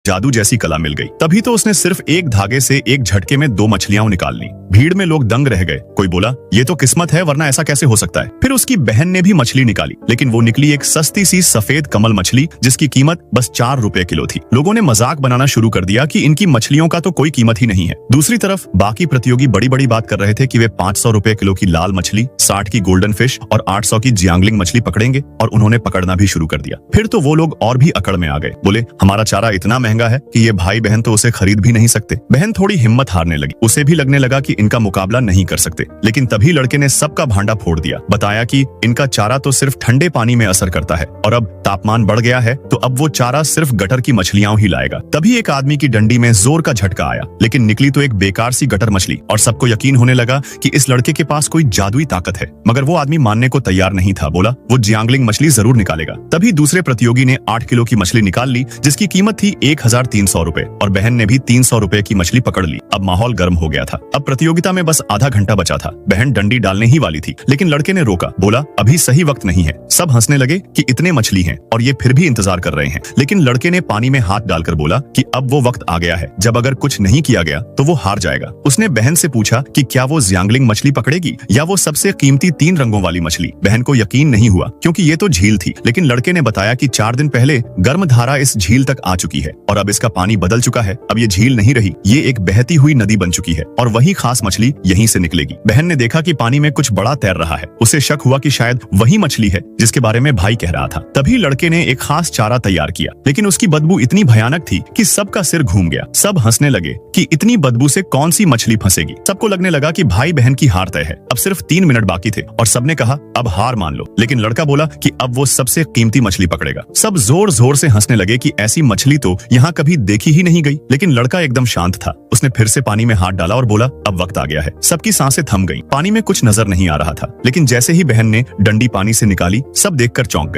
जादू जैसी कला मिल गई। तभी तो उसने सिर्फ एक धागे से एक झटके में 2 मछलियां निकाल ली। भीड़ में लोग दंग रह गए। कोई बोला ये तो किस्मत है, वरना ऐसा कैसे हो सकता है। फिर उसकी बहन ने भी मछली निकाली, लेकिन वो निकली एक सस्ती सी सफेद कमल मछली, जिसकी कीमत बस 4 रुपए किलो थी। लोगों ने मजाक बनाना शुरू कर दिया कि इनकी मछलियों का तो कोई कीमत ही नहीं है। दूसरी तरफ बाकी प्रतियोगी बड़ी बड़ी बात कर रहे थे कि वे 500 रुपए किलो की लाल मछली, 60 की गोल्डन फिश और 800 की जियांगलिंग मछली पकड़ेंगे, और उन्होंने पकड़ना भी शुरू कर दिया। फिर तो वो लोग और भी अकड़ में आ गए। बोले हमारा चारा इतना महंगा है कि ये भाई बहन तो उसे खरीद भी नहीं सकते। बहन थोड़ी हिम्मत हारने लगी। उसे भी लगने लगा कि इनका मुकाबला नहीं कर सकते। लेकिन तभी लड़के ने सबका भांडा फोड़ दिया। बताया कि इनका चारा तो सिर्फ ठंडे पानी में असर करता है, और अब तापमान बढ़ गया है तो अब वो चारा सिर्फ गटर की मछलियां ही लाएगा। तभी एक आदमी की डंडी में जोर का झटका आया, लेकिन निकली तो एक बेकार सी गटर मछली, और सबको यकीन होने लगा कि इस लड़के के पास कोई जादुई ताकत है। मगर वो आदमी मानने को तैयार नहीं था। बोला वो जियांगलिंग मछली जरूर निकालेगा। तभी दूसरे प्रतियोगी ने 8 किलो की मछली निकाल ली, जिसकी कीमत थी 1300 रुपए, और बहन ने भी 300 रुपए की मछली पकड़ ली। अब माहौल गर्म हो गया था। अब प्रतियोगिता में बस आधा घंटा बचा था। बहन डंडी डालने ही वाली थी, लेकिन लड़के ने रोका। बोला अभी सही वक्त नहीं है। सब हंसने लगे कि इतने मछली हैं और ये फिर भी इंतजार कर रहे हैं। लेकिन लड़के ने पानी में हाथ डालकर बोला कि अब वो वक्त आ गया है जब अगर कुछ नहीं किया गया तो वो हार जाएगा। उसने बहन से पूछा कि क्या वो जियांगलिंग मछली पकड़ेगी या वो सबसे कीमती 3 रंगों वाली मछली। बहन को यकीन नहीं हुआ, क्योंकि ये तो झील थी। लेकिन लड़के ने बताया कि 4 दिन पहले गर्म धारा इस झील तक आ चुकी है और अब इसका पानी बदल चुका है। अब ये झील नहीं रही, ये एक बहती हुई नदी बन चुकी है, और वही खास मछली यहीं से निकलेगी। बहन ने देखा कि पानी में कुछ बड़ा तैर रहा है। उसे शक हुआ कि शायद वही मछली है जिसके बारे में भाई कह रहा था। तभी लड़के ने एक खास चारा तैयार किया, लेकिन उसकी बदबू इतनी भयानक थी कि सबका सिर घूम गया। सब हंसने लगे कि इतनी बदबू से कौन सी मछली फंसेगी। सबको लगने लगा कि भाई बहन की हार तय है। अब सिर्फ 3 मिनट बाकी थे और सबने कहा अब हार मान लो। लेकिन लड़का बोला कि अब वो सबसे कीमती मछली पकड़ेगा। सब जोर जोर से हंसने लगे कि ऐसी मछली तो यहाँ कभी देखी ही नहीं गई। लेकिन लड़का एकदम शांत था। उसने फिर से पानी में हाथ डाला और बोला अब वक्त आ गया है। सबकी सांसें थम गईं। पानी में कुछ नजर नहीं आ रहा था, लेकिन जैसे ही बहन ने डंडी पानी से निकाली, सब देखकर चौंक गए।